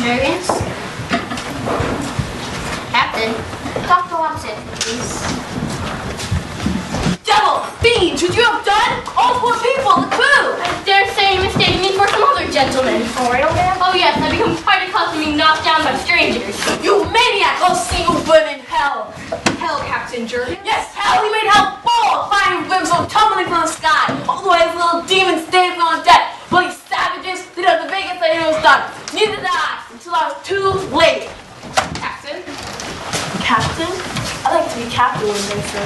experience. Captain, Dr. Watson, please. Devil! Fiend! Should you have done? All 4 people! The crew! I dare say you mistaken me for some other gentleman. All right, old man? Oh yes, I've become quite accustomed to being knocked down by strangers. You maniac! I'll see you burn in hell! Hell, Captain Jerkin? Yes, hell! We made hell full of fiery brimstone tumbling from the sky! All the way as little demons dancing on deck! Bloody savages! They know the biggest thing was done! Neither did I, until I was too late! Captain? Captain? I'd like to be captain one day, sir.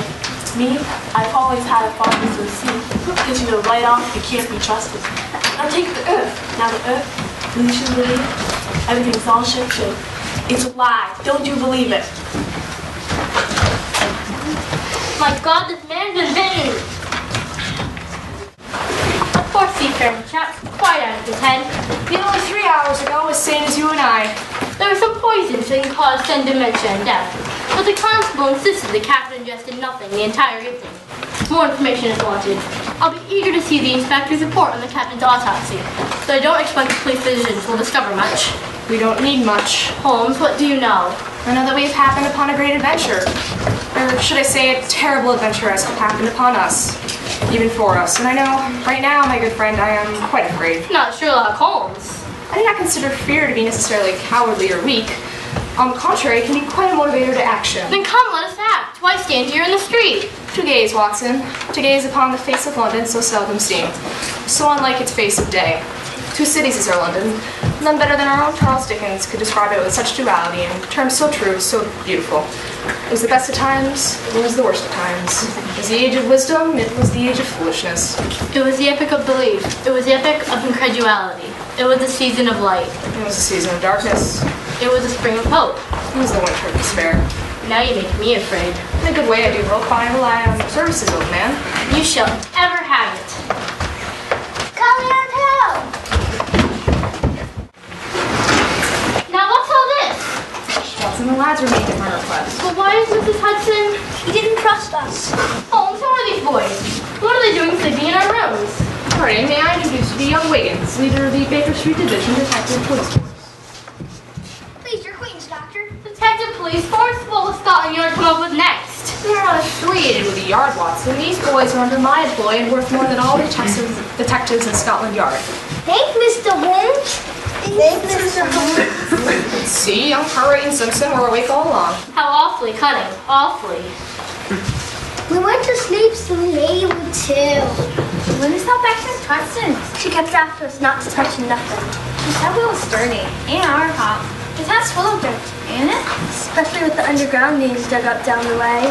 Me, I've always had a fondness for the sea. Because you know, right off, you can't be trusted. Now take the Earth. Now the Earth, you should believe it. Everything's all ship-shape. It's a lie. Don't you believe it? My God, this man's invented. A poor seafaring chap, quite out of his head. He only 3 hours ago was sane as you and I. There was some poison that can cause sudden dementia and death. But the constable insisted the captain ingested nothing the entire evening. More information is wanted. I'll be eager to see the inspector's report on the captain's autopsy, though I don't expect the police physicians will discover much. We don't need much. Holmes, what do you know? I know that we've happened upon a great adventure. Or should I say a terrible adventure has happened upon us. Even for us. And I know, right now, my good friend, I am quite afraid. Not Sherlock Holmes. I do not consider fear to be necessarily cowardly or weak. On the contrary, it can be quite a motivator to action. Then come, let us act. Why stand here in the street? To gaze, Watson. To gaze upon the face of London so seldom seen. So unlike its face of day. 2 cities is our London. None better than our own Charles Dickens could describe it with such duality and terms so true, so beautiful. It was the best of times, it was the worst of times. It was the age of wisdom, it was the age of foolishness. It was the epic of belief. It was the epic of incredulity. It was the season of light. It was the season of darkness. It was the spring of hope. It was the winter of despair. Now you make me afraid. In a good way, I do hope I rely on your services, old man. You shall ever have it. Calling out help! Now what's all this? Watson, the lads were making my request. But why is Mrs. Hudson? He didn't trust us. Holmes, who are these boys? What are they doing sleeping in our rooms? Pardon, may I introduce you to young Wiggins, leader of the Baker Street Division Detective Police Force. Please, your queens, Doctor. Detective Police Force? What will Scotland Yard come up with next? They're not affiliated with the Yard, Watson. These boys are under my employ and worth more than all detectives in Scotland Yard. Thank Mr. Holmes. Thank Mr. Holmes. See, young Cartwright and Simpson were awake all along. How awfully cunning. Awfully. We went to sleep so late too. When is that back to Hudson? She kept after us not to touch nothing. She said we was dirty and our hop. His hat's full of dirt, ain't it? Especially with the underground being dug up down the way.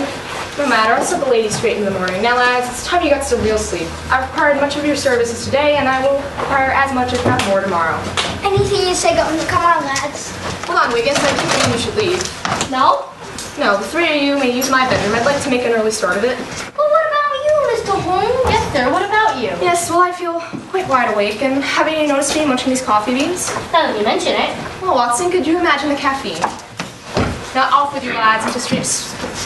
No matter, I'll set the ladies straight in the morning. Now, lads, it's time you got some real sleep. I've required much of your services today, and I will require as much, if not more, tomorrow. Anything you say, come on, lads. Hold on, Wiggins. I think maybe you should leave. No? No, the 3 of you may use my bedroom. I'd like to make an early start of it. Well, what about you, Mr. Holmes? Yes, sir. What about you? Yes, well, I feel quite wide awake, and haven't you noticed me munching these coffee beans? Now that you mention it. Well, Watson, could you imagine the caffeine? Now, off with you, lads, and just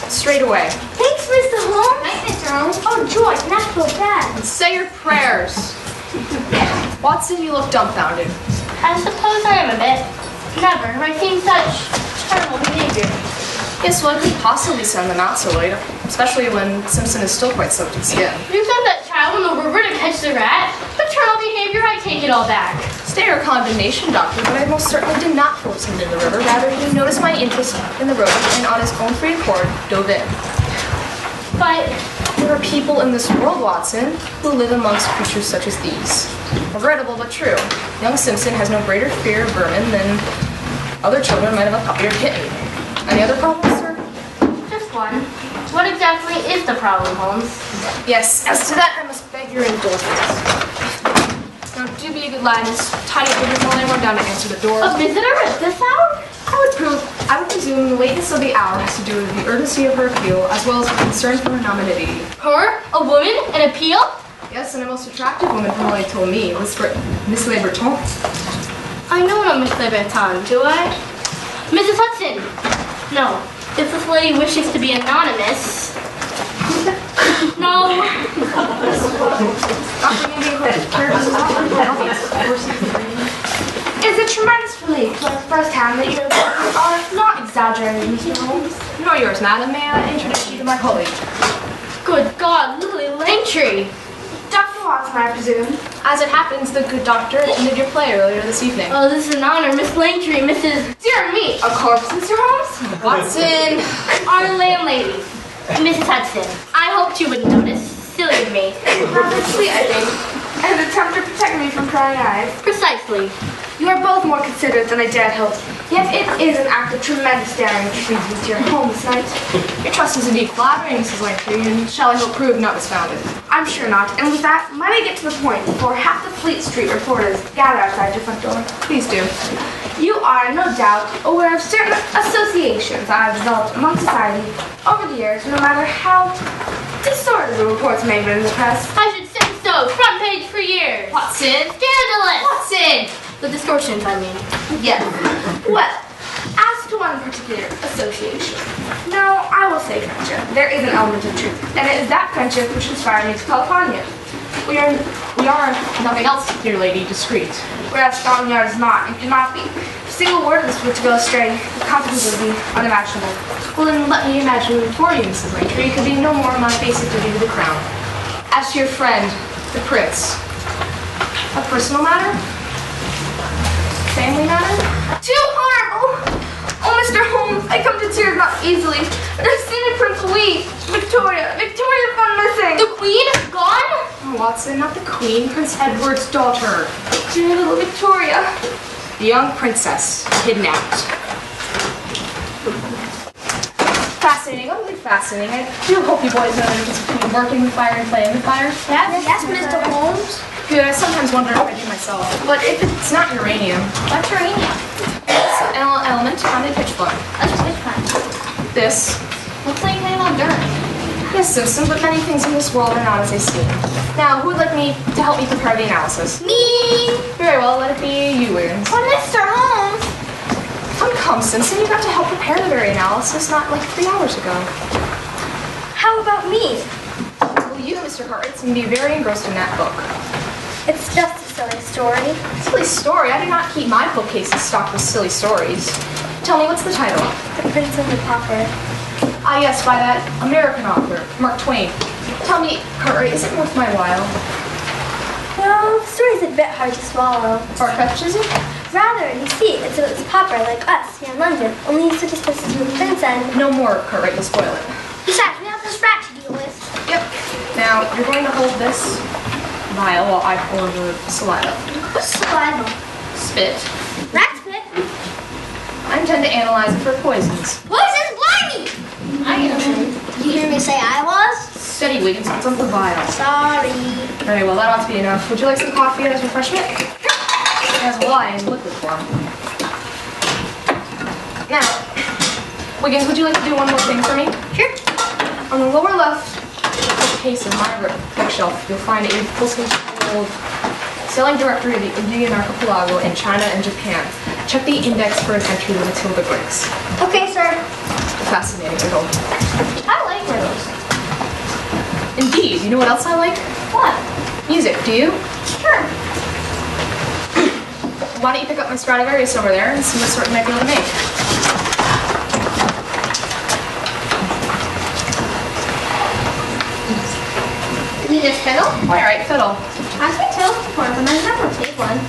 straight away. Thanks, Mr. Holmes. Night, Mr. Holmes. Oh, joy, not so bad. And say your prayers. Watson, you look dumbfounded. I suppose I am a bit. Never have I seen such terrible behavior. Yes, well, I couldn't possibly send them out so late, especially when Simpson is still quite soaked in skin. You sent that child on the river to catch the rat? Paternal behavior, I take it all back. Stay your condemnation, Doctor, but I most certainly did not force him into the river. Rather, he noticed my interest in the road and on his own free accord dove in. But there are people in this world, Watson, who live amongst creatures such as these. Regrettable but true. Young Simpson has no greater fear of vermin than other children might have a puppy or kitten. Any other problems, sir? just one. What exactly is the problem, Holmes? Yes, as to that, I must beg your indulgence. Now, do be a good lad and just tidy up your while I run down to answer the door. A visitor at this hour? I would presume the lateness of the hour has to do with the urgency of her appeal, as well as the concern for her nominativity. Her? A woman? An appeal? Yes, and a most attractive woman from what he told me, Miss Le Breton. I know no Miss Le Breton, do I? Mrs. Hudson! No. If this lady wishes to be anonymous... No. Dr. Andy, It's a tremendous relief to learn firsthand that your opinions are not exaggerated, Mr. Holmes. Nor yours, madam. May I introduce you to my colleague? Good God, Lily Langtry. Dr. Watson, I presume. As it happens, the good doctor attended your play earlier this evening. Oh, this is an honor, Miss Langtry, Mrs. Dear me, a corpse, Mr. Holmes? Watson. Our landlady, Mrs. Hudson. I hoped you wouldn't notice. Silly of me. Rather sweet, I think. And an attempt to protect me from prying eyes. Precisely. You are both more considerate than I dared hope. Yet it is an act of tremendous daring to treat you to your home this night. Your trust is indeed flattering, Mrs. Langtry, and shall I hope prove not misfounded. I'm sure not. And with that, might I get to the point before half the Fleet Street reporters gather outside your front door? Please do. You are, no doubt, aware of certain associations I have developed among society over the years, no matter how distorted the reports may have been in the press. I should say so. Front page for years. Watson. Scandalous. Watson. The distortions, I mean. Yes. Well, as to one particular association, no, I will say friendship. There is an element of truth, and it is that friendship which inspired me to call upon you. We are nothing else, dear lady, discreet. Whereas Scotland is not and cannot be. If a single word of this were to go astray, the consequences would be unimaginable. Well, then let me imagine for you, Mrs. Langtry. It could be no more my basic duty to the crown. As to your friend, the prince, a personal matter? Family matter? Too horrible! Oh, Mr. Holmes, I come to tears not easily. But I've seen a Prince Louis, Victoria's gone missing. The Queen gone? Oh, Watson, not the Queen, Prince Edward's daughter. Dear little Victoria. The young princess, kidnapped. Fascinating, utterly fascinating. I do hope you boys know the difference between working with fire and playing with fire. Yes, Mr. Holmes. Good, I sometimes wonder if I do myself. But if it's not uranium, What's uranium? it's an element found in pitchblende. That's which one? This. Looks like any old dirt. Yes, Simpson, but many things in this world are not as they seem. Now, who would like me to help me prepare the analysis? Me! Very well, let it be you, Williams. Oh, Mr. Holmes! Come, Simpson, you got to help prepare the very analysis not like 3 hours ago. How about me? Well, you, Mr. Cartwright, seem to be very engrossed in that book. It's just a silly story. Silly story? I do not keep my bookcases stocked with silly stories. Tell me, what's the title? The Prince and the Pauper. Ah, yes, by that American author, Mark Twain. Tell me, Cartwright, is it worth my while? Well, the story's a bit hard to swallow. Far-fetched, is it? Rather, you see, it's about this pauper like us here in London, only he's such a specific prince and... No more, Cartwright, you'll spoil it. Besides, we have this rat to deal with. Yep. Now, you're going to hold this vial while I pour the saliva. What's saliva? Spit. Rat spit? I intend to analyze it for poisons. Poison's blimey! I am. Did you hear me say I was? Steady, Wiggins, what's on the vial? Sorry. Very well, that ought to be enough. Would you like some coffee as refreshment? As will I in liquid form. Now, Wiggins, would you like to do one more thing for me? Sure. On the lower left case of my bookshelf, you'll find a full-scale selling directory of the Indian archipelago in China and Japan. Check the index for an entry with Matilda Briggs. Okay, sir. Fascinating, I hope. I like those. Indeed. You know what else I like? What? Music. Do you? Sure. Why don't you pick up my Stradivarius over there and see what sort you might be able to make? You need a fiddle? All right, fiddle. I can tell before, but I've never played one.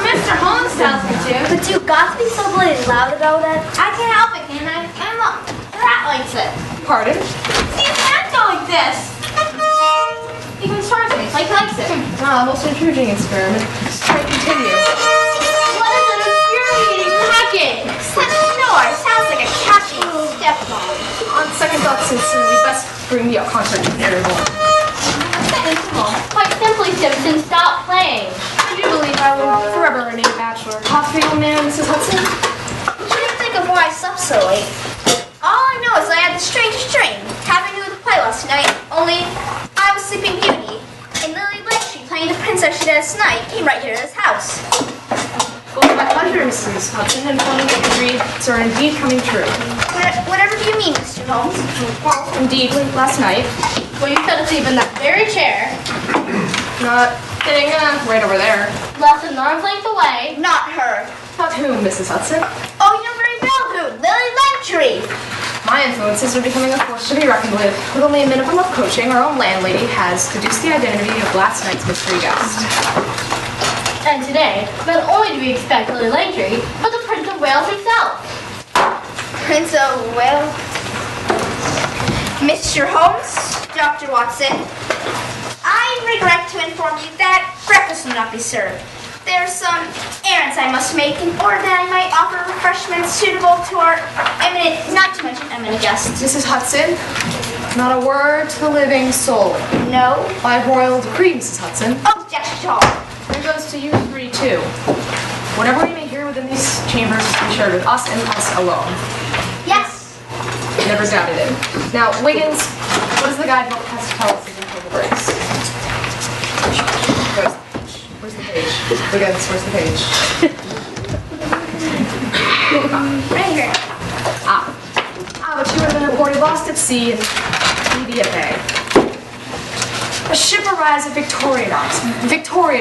Mr. Holmes tells me to. But you got to be so bloody loud about it. I can't help it, can I? And look, the rat likes it. Pardon? See, his hands go like this. He can charge me, like he likes it. Ah, most intriguing experiment. Just try to continue. What is an infuriating packet? Such snore sounds like a catchy stepmom. On second thought, Simpson, we best bring the concert to the area home. Quite simply, Simpson, stop playing. I do believe I will forever remain a bachelor. Coffee, old man, Mrs. Hudson? What do you think of why I slept so late? All I know is I had the strangest dream, having to do with a play last night, only I was Sleeping Beauty, and Lily Blanchard playing the princess she did last night came right here to this house. Well, my pleasure, Mrs. Hudson, informing that your dreams are indeed coming true. Whatever do you mean, Mr. Holmes? Well, indeed, last night, Well, you fell asleep in that very chair, not sitting right over there. less than an arm's length away. Not her. Not whom, Mrs. Hudson? Oh, you know very well who. Lily Langtry. My influences are becoming a force to be reckoned with. With only a minimum of coaching, our own landlady has deduced the identity of last night's mystery guest. And today, not only do we expect Lily Langtry, but the Prince of Wales himself. Prince of Wales. Mr. Holmes, Dr. Watson, I regret to inform you that breakfast will not be served. There are some errands I must make in order that I might offer refreshments suitable to our eminent, not to mention eminent guests. Mrs. Hudson, not a word to the living soul. No By royal decree, Mrs. Hudson. objection. There goes to you three, too. Whatever we may hear within these chambers is to be shared with us and us alone. Yes. Never doubted it. Now, Wiggins, what does the guidebook has to tell us before the breaks? Where's the page? Wiggins, where's the page? Right here. But you would have been already lost at sea and BDFA. A ship arrives at Victoria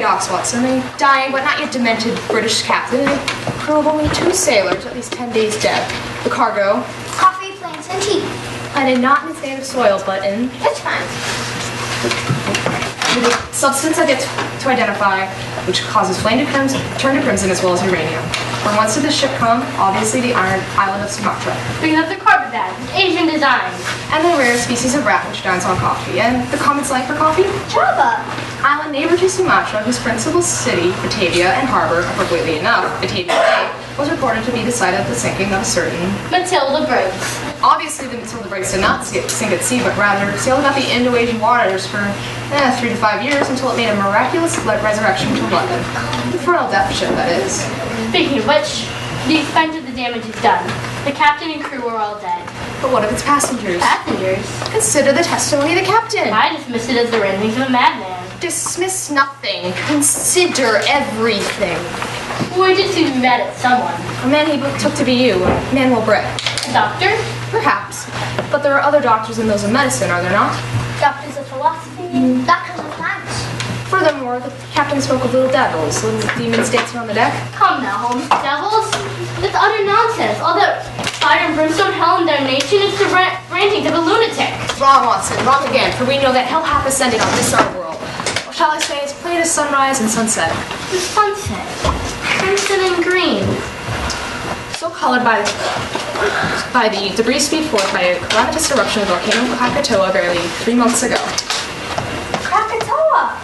Docks, Watson, a dying but not yet demented British captain and a crew of only 2 sailors, at least 10 days dead. The cargo, Coffee, plants, and tea. and not in its native soil, but in That's fine. with a substance I get to identify, which causes flame to turn to crimson as well as uranium. From whence did the ship come? Obviously the island of Sumatra, Because of the carpet bag, Asian design. and the rare species of rat which dines on coffee, and the common slang for coffee? Java. Island neighbor to Sumatra, whose principal city, Batavia, and harbor, appropriately enough, Batavia Bay, was reported to be the site of the sinking of a certain. Matilda Briggs. Obviously, the Matilda Briggs did not sink at sea, but rather sailed about the Indo-Asian waters for 3 to 5 years until it made a miraculous resurrection to London. The frail death ship, that is. Speaking of which, the extent of the damage is done. The captain and crew are all dead. But what of its passengers? Passengers? Consider the testimony of the captain. I dismissed it as the ramblings of a madman. Dismiss nothing. Consider everything. We just we met at someone. A man he took to be you, Manuel Bray. Doctor? Perhaps. But there are other doctors than those of medicine, are there not? Doctors of philosophy, doctors of science. Furthermore, the captain spoke of little devils, little demons dancing on the deck. Come now, Holmes. Devils? That's utter nonsense. All that fire and brimstone, hell, and damnation is the rantings of a lunatic. Wrong, Watson, wrong again, for we know that hell hath ascended on this our world. Or shall I say, as plain as sunrise and sunset. The sunset. Crimson and green. So colored by the debris spewed forth by a calamitous eruption of the volcano Krakatoa barely 3 months ago. Krakatoa.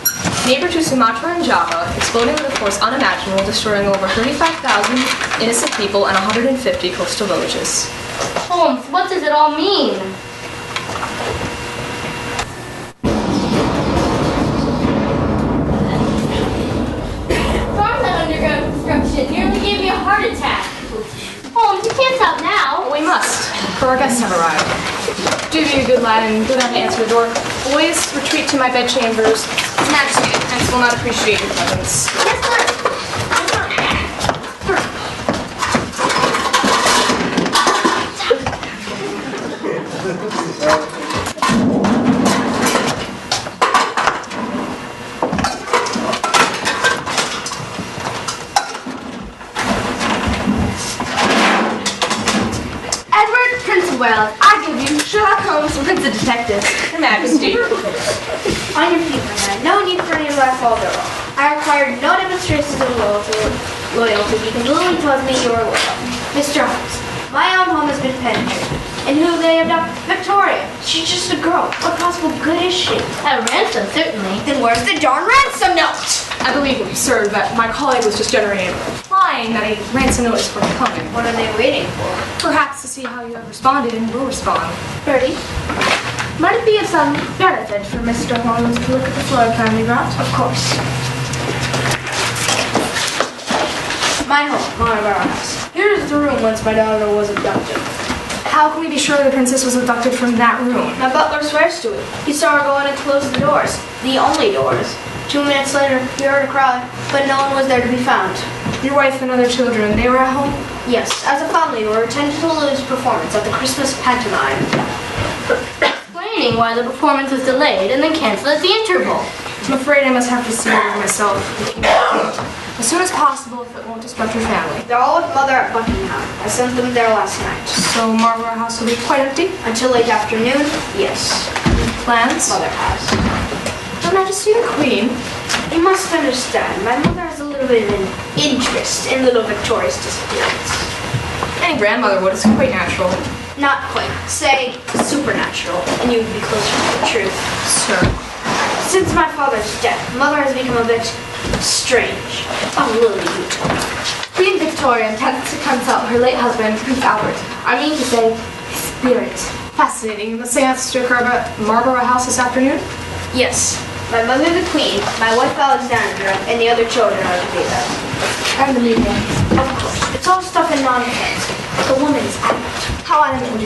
Neighbor to Sumatra and Java, exploding with a force unimaginable, destroying over 35,000 innocent people and 150 coastal villages. Holmes, what does it all mean? Farm that underground construction nearly gave me a heart attack. Holmes, you can't stop now. We must, for our guests have arrived. Do be a good lad and go down to answer the door. Boys, retreat to my bedchambers. His Majesty, the Prince will not appreciate your presence. Yes, sir. Edward, Prince of Wales, I give you Sherlock Holmes and Prince of Detectives. Your Majesty. On your feet, my man. No need for any last falls at all. I require no demonstrations of loyalty because Lily tells me you are loyal. Mr. Holmes, my own home has been penetrated. And who they abduct? Victoria. She's just a girl. What possible good is she? At ransom, certainly. Then where's the darn ransom note? I believe, sir, that my colleague was just generating a replying that a ransom note is forthcoming. What are they waiting for? Perhaps to see how you have responded and will respond. Bertie, might it be of some benefit for Mr. Holmes to look at the floor kindly brought? Of course. My home, my house. Here's the room whence my daughter was abducted. how can we be sure the princess was abducted from that room? My butler swears to it. He saw her go in and close the doors. The only doors. 2 minutes later, we heard a cry, but no one was there to be found. Your wife and other children, they were at home? Yes, as a family, we were attending to Lou's performance at the Christmas pantomime. Explaining why the performance was delayed and then canceled at the interval. I'm afraid I must have to see her myself. As soon as possible, if it won't disrupt your family. They're all with Mother at Buckingham. I sent them there last night. So Marlborough House will be quite empty? Until late afternoon, yes. Plans? Mother has. Her Majesty the Queen? You must understand, my mother has a little bit of an interest in little Victoria's disappearance. Any grandmother would. It's quite natural. Not quite. Say, supernatural, and you would be closer to the truth. Sir. Since my father's death, Mother has become a bit strange. A little utopia. Queen Victoria intends to consult her late husband, Prince Albert. I mean to say, his spirit. Fascinating. The seance to occur at Marlborough House this afternoon? Yes. My mother the Queen, my wife Alexandra, and the other children are to be there. And the meeting. Of course. It's all stuff and nonsense. But the woman is adamant. How adamant would you